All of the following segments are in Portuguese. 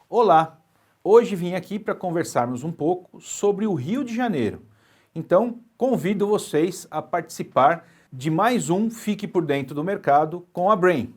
Olá! Hoje vim aqui para conversarmos um pouco sobre o Rio de Janeiro. Então, convido vocês a participar de mais um Fique por Dentro do Mercado com a Brain.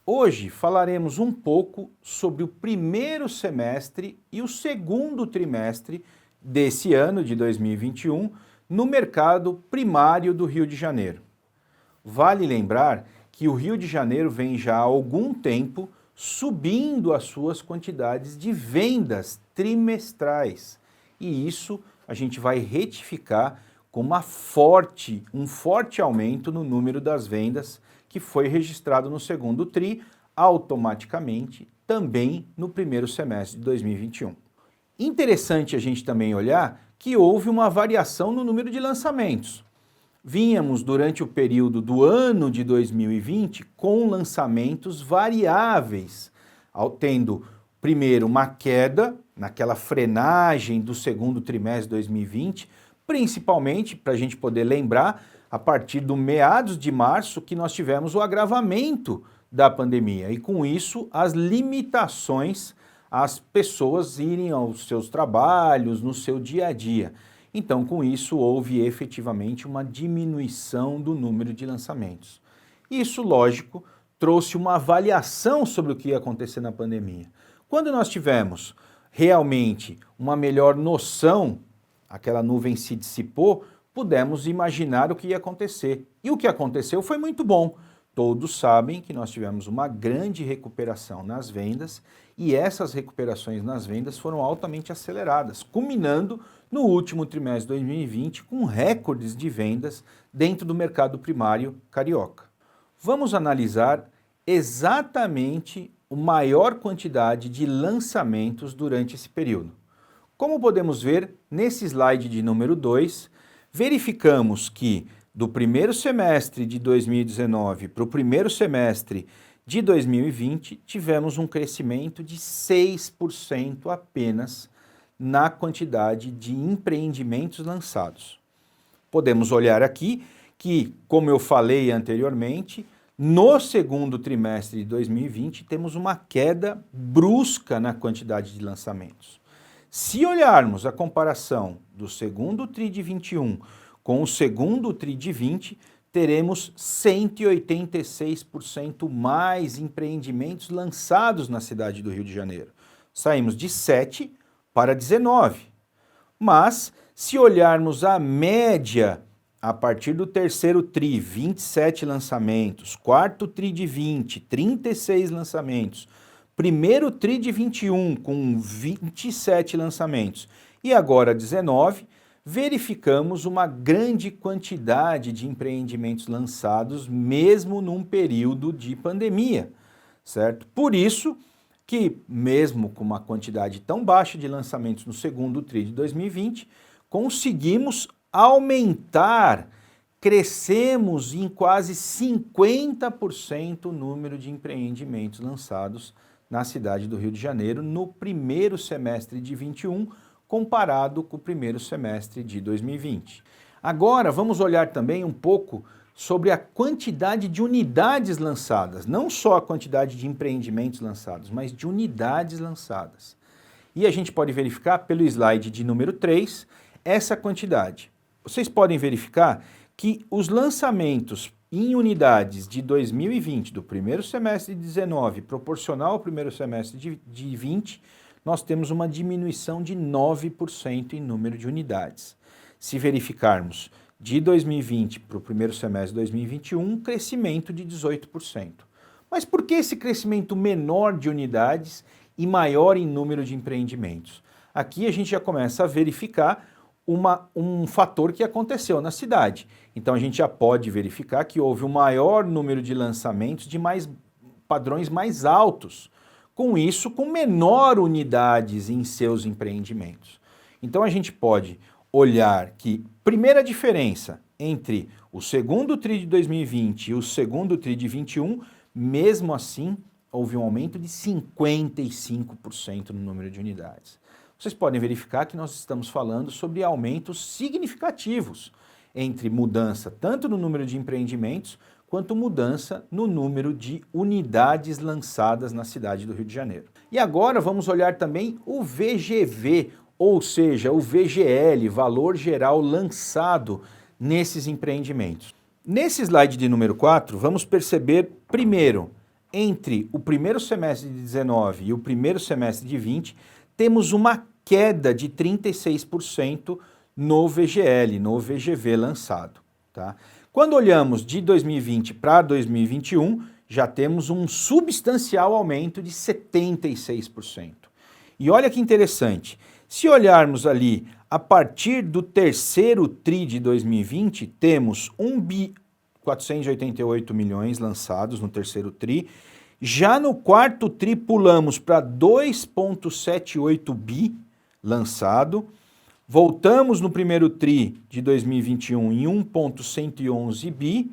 Hoje falaremos um pouco sobre o primeiro semestre e o segundo trimestre desse ano de 2021 no mercado primário do Rio de Janeiro. Vale lembrar que o Rio de Janeiro vem já há algum tempo subindo as suas quantidades de vendas trimestrais. E isso a gente vai retificar com um forte aumento no número das vendas que foi registrado no segundo TRI, automaticamente também no primeiro semestre de 2021. Interessante a gente também olhar que houve uma variação no número de lançamentos. Vínhamos durante o período do ano de 2020 com lançamentos variáveis, tendo primeiro uma queda naquela frenagem do segundo trimestre de 2020, principalmente para a gente poder lembrar, a partir do meados de março que nós tivemos o agravamento da pandemia e com isso as limitações às pessoas irem aos seus trabalhos, no seu dia a dia. Então, com isso, houve efetivamente uma diminuição do número de lançamentos. Isso, lógico, trouxe uma avaliação sobre o que ia acontecer na pandemia. Quando nós tivemos realmente uma melhor noção, aquela nuvem se dissipou, pudemos imaginar o que ia acontecer. E o que aconteceu foi muito bom. Todos sabem que nós tivemos uma grande recuperação nas vendas e essas recuperações nas vendas foram altamente aceleradas, culminando no último trimestre de 2020 com recordes de vendas dentro do mercado primário carioca. Vamos analisar exatamente a maior quantidade de lançamentos durante esse período. Como podemos ver nesse slide de número 2, verificamos que do primeiro semestre de 2019 para o primeiro semestre de 2020, tivemos um crescimento de 6% apenas na quantidade de empreendimentos lançados. Podemos olhar aqui que, como eu falei anteriormente, no segundo trimestre de 2020 temos uma queda brusca na quantidade de lançamentos. Se olharmos a comparação do segundo TRI de 21 com o segundo TRI de 20, teremos 186% mais empreendimentos lançados na cidade do Rio de Janeiro. Saímos de 7 para 19. Mas, se olharmos a média, a partir do terceiro TRI, 27 lançamentos, quarto TRI de 20, 36 lançamentos, primeiro TRI de 21 com 27 lançamentos e agora 19, verificamos uma grande quantidade de empreendimentos lançados mesmo num período de pandemia, certo? Por isso que, mesmo com uma quantidade tão baixa de lançamentos no segundo TRI de 2020, conseguimos aumentar, crescemos em quase 50% o número de empreendimentos lançados na cidade do Rio de Janeiro no primeiro semestre de 21, comparado com o primeiro semestre de 2020. Agora vamos olhar também um pouco sobre a quantidade de unidades lançadas, não só a quantidade de empreendimentos lançados, mas de unidades lançadas. E a gente pode verificar pelo slide de número 3 essa quantidade. Vocês podem verificar que os lançamentos em unidades de 2020, do primeiro semestre de 19, proporcional ao primeiro semestre de 20, nós temos uma diminuição de 9% em número de unidades. Se verificarmos de 2020 para o primeiro semestre de 2021, um crescimento de 18%. Mas por que esse crescimento menor de unidades e maior em número de empreendimentos? Aqui a gente já começa a verificar um fator que aconteceu na cidade. Então a gente já pode verificar que houve um maior número de lançamentos de padrões mais altos. Com isso, com menor unidades em seus empreendimentos. Então a gente pode olhar que primeira diferença entre o segundo TRI de 2020 e o segundo TRI de 21, mesmo assim, houve um aumento de 55% no número de unidades. Vocês podem verificar que nós estamos falando sobre aumentos significativos. entre mudança tanto no número de empreendimentos quanto mudança no número de unidades lançadas na cidade do Rio de Janeiro. E agora vamos olhar também o VGV, ou seja, o VGL, Valor Geral Lançado nesses empreendimentos. Nesse slide de número 4, vamos perceber, primeiro, entre o primeiro semestre de 19 e o primeiro semestre de 20, temos uma queda de 36% no VGL, no VGV lançado. Tá? Quando olhamos de 2020 para 2021, já temos um substancial aumento de 76%. E olha que interessante, se olharmos ali a partir do terceiro TRI de 2020, temos 1.488 milhões lançados no terceiro TRI. Já no quarto TRI pulamos para 2,78 bi lançado. Voltamos no primeiro TRI de 2021 em 1,111 bi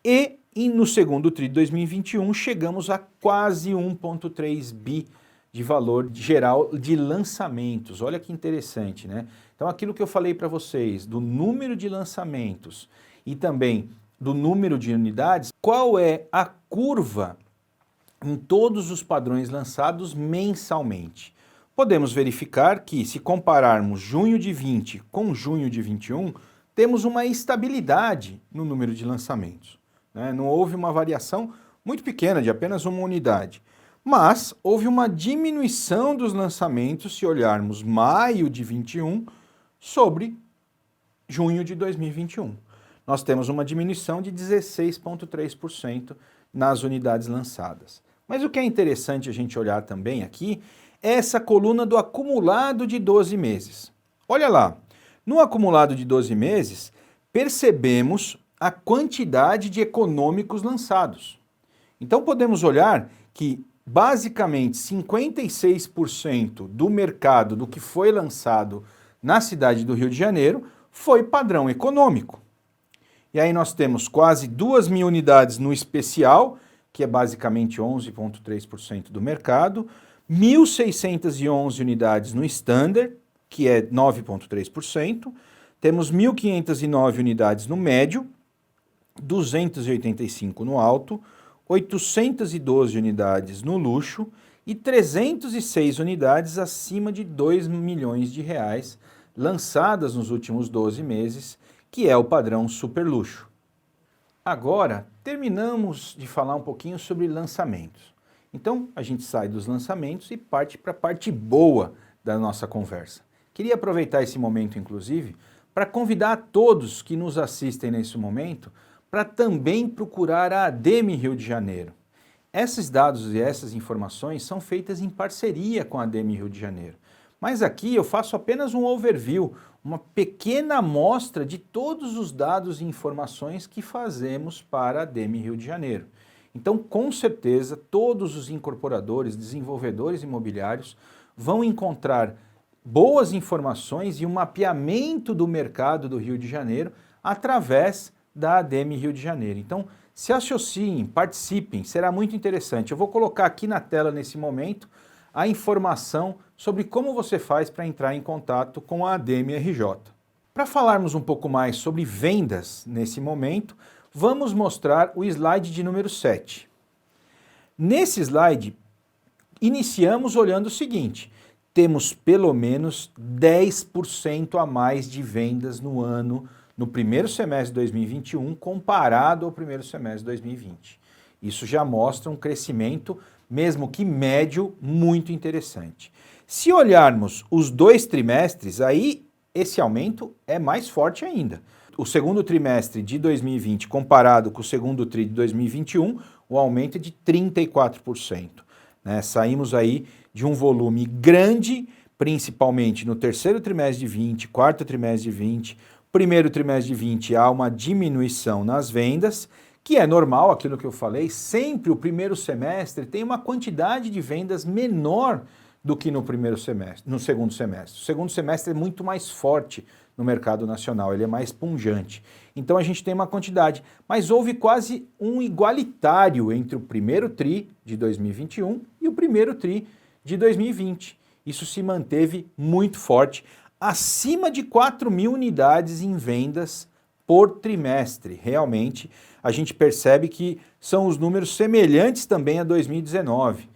e no segundo TRI de 2021 chegamos a quase 1,3 bi de valor geral de lançamentos. Olha que interessante, né? Então aquilo que eu falei para vocês do número de lançamentos e também do número de unidades, qual é a curva em todos os padrões lançados mensalmente? Podemos verificar que, se compararmos junho de 20 com junho de 21, temos uma estabilidade no número de lançamentos, né? Não houve uma variação muito pequena, de apenas uma unidade. Mas houve uma diminuição dos lançamentos, se olharmos maio de 21 sobre junho de 2021. Nós temos uma diminuição de 16,3% nas unidades lançadas. Mas o que é interessante a gente olhar também aqui é essa coluna do acumulado de 12 meses. Olha lá, no acumulado de 12 meses, percebemos a quantidade de econômicos lançados. Então podemos olhar que basicamente 56% do mercado do que foi lançado na cidade do Rio de Janeiro foi padrão econômico. E aí nós temos quase 2.000 unidades no especial, que é basicamente 11,3% do mercado, 1.611 unidades no standard, que é 9,3%, temos 1.509 unidades no médio, 285 no alto, 812 unidades no luxo e 306 unidades acima de 2 milhões de reais lançadas nos últimos 12 meses, que é o padrão super luxo. Agora, terminamos de falar um pouquinho sobre lançamentos. Então, a gente sai dos lançamentos e parte para a parte boa da nossa conversa. Queria aproveitar esse momento, inclusive, para convidar a todos que nos assistem nesse momento para também procurar a ADEME Rio de Janeiro. Esses dados e essas informações são feitas em parceria com a ADEME Rio de Janeiro. Mas aqui eu faço apenas um overview, uma pequena amostra de todos os dados e informações que fazemos para a ADEME Rio de Janeiro. Então, com certeza, todos os incorporadores, desenvolvedores imobiliários vão encontrar boas informações e um mapeamento do mercado do Rio de Janeiro através da ADEME Rio de Janeiro. Então, se associem, participem, será muito interessante. Eu vou colocar aqui na tela nesse momento a informação sobre como você faz para entrar em contato com a ADEME RJ. Para falarmos um pouco mais sobre vendas nesse momento, vamos mostrar o slide de número 7. Nesse slide, iniciamos olhando o seguinte: temos pelo menos 10% a mais de vendas no ano, no primeiro semestre de 2021, comparado ao primeiro semestre de 2020. Isso já mostra um crescimento, mesmo que médio, muito interessante. Se olharmos os 2 trimestres, aí esse aumento é mais forte ainda. O segundo trimestre de 2020 comparado com o segundo tri de 2021, o aumento é de 34%. Né? Saímos aí de um volume grande, principalmente no terceiro trimestre de 20, quarto trimestre de 20, primeiro trimestre de 20 há uma diminuição nas vendas, que é normal, aquilo que eu falei, sempre o primeiro semestre tem uma quantidade de vendas menor do que no primeiro semestre, no segundo semestre. O segundo semestre é muito mais forte no mercado nacional, ele é mais pungente. Então a gente tem uma quantidade, mas houve quase um igualitário entre o primeiro TRI de 2021 e o primeiro TRI de 2020. Isso se manteve muito forte, acima de 4.000 unidades em vendas por trimestre. Realmente, a gente percebe que são os números semelhantes também a 2019.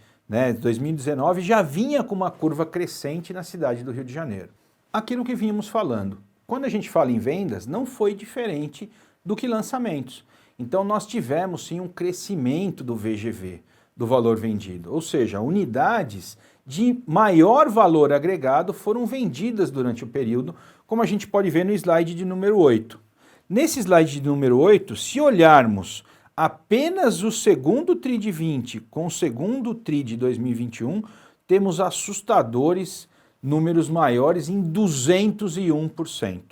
2019 já vinha com uma curva crescente na cidade do Rio de Janeiro. Aquilo que vínhamos falando, quando a gente fala em vendas, não foi diferente do que lançamentos. Então nós tivemos sim um crescimento do VGV, do valor vendido, ou seja, unidades de maior valor agregado foram vendidas durante o período, como a gente pode ver no slide de número 8. Nesse slide de número 8, se olharmos apenas o segundo TRI de 20 com o segundo TRI de 2021, temos assustadores números maiores em 201%.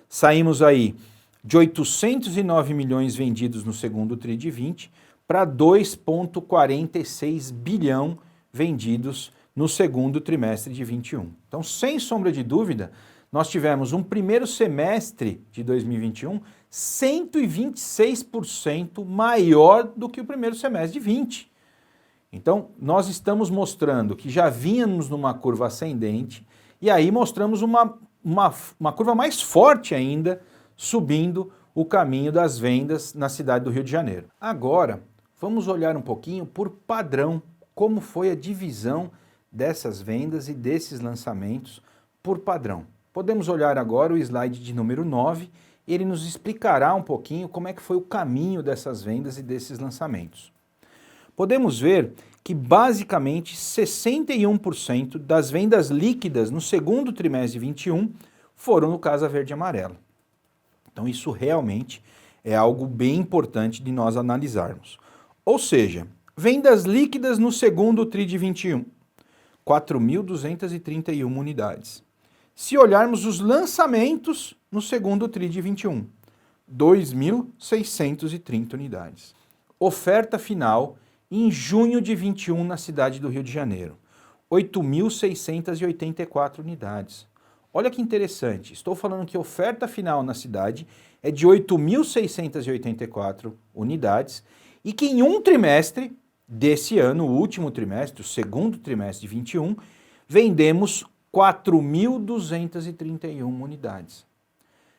Saímos aí de 809 milhões vendidos no segundo TRI de 20 para 2,46 bilhão vendidos no segundo trimestre de 21. Então, sem sombra de dúvida, nós tivemos um primeiro semestre de 2021 126% maior do que o primeiro semestre de 20. Então, nós estamos mostrando que já vínhamos numa curva ascendente e aí mostramos uma curva mais forte ainda, subindo o caminho das vendas na cidade do Rio de Janeiro. Agora, vamos olhar um pouquinho por padrão, como foi a divisão dessas vendas e desses lançamentos por padrão. Podemos olhar agora o slide de número 9, ele nos explicará um pouquinho como é que foi o caminho dessas vendas e desses lançamentos. Podemos ver que basicamente 61% das vendas líquidas no segundo trimestre de 21 foram no Casa Verde e Amarela. Então isso realmente é algo bem importante de nós analisarmos. Ou seja, vendas líquidas no segundo TRI de 21, 4.231 unidades. Se olharmos os lançamentos no segundo TRI de 21, 2.630 unidades. Oferta final em junho de 21 na cidade do Rio de Janeiro, 8.684 unidades. Olha que interessante, estou falando que a oferta final na cidade é de 8.684 unidades e que em um trimestre desse ano, o último trimestre, o segundo trimestre de 21, vendemos 4.231 unidades.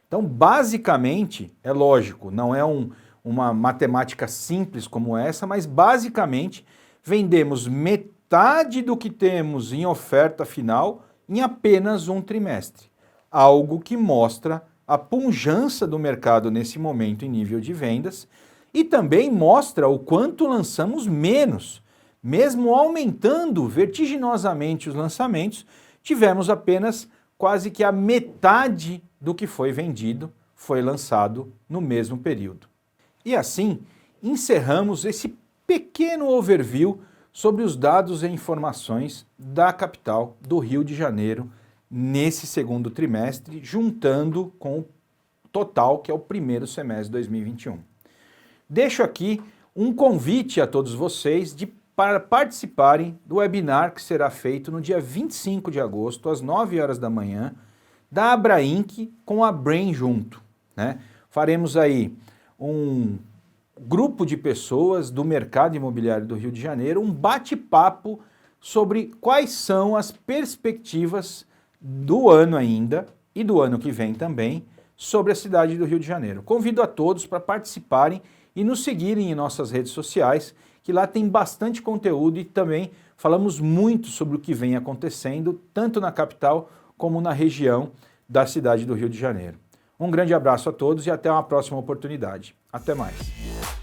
Então, basicamente, é lógico, não é uma matemática simples como essa, mas basicamente vendemos metade do que temos em oferta final em apenas um trimestre. Algo que mostra a pujança do mercado nesse momento em nível de vendas e também mostra o quanto lançamos menos. Mesmo aumentando vertiginosamente os lançamentos, tivemos apenas quase que a metade do que foi vendido, foi lançado no mesmo período. E assim, encerramos esse pequeno overview sobre os dados e informações da capital do Rio de Janeiro nesse segundo trimestre, juntando com o total, que é o primeiro semestre de 2021. Deixo aqui um convite a todos vocês para participarem do webinar que será feito no dia 25 de agosto, às 9 horas da manhã, da Abrainc com a Brain junto. Faremos aí um grupo de pessoas do mercado imobiliário do Rio de Janeiro, um bate-papo sobre quais são as perspectivas do ano ainda e do ano que vem também sobre a cidade do Rio de Janeiro. Convido a todos para participarem e nos seguirem em nossas redes sociais, que lá tem bastante conteúdo e também falamos muito sobre o que vem acontecendo, tanto na capital como na região da cidade do Rio de Janeiro. Um grande abraço a todos e até uma próxima oportunidade. Até mais.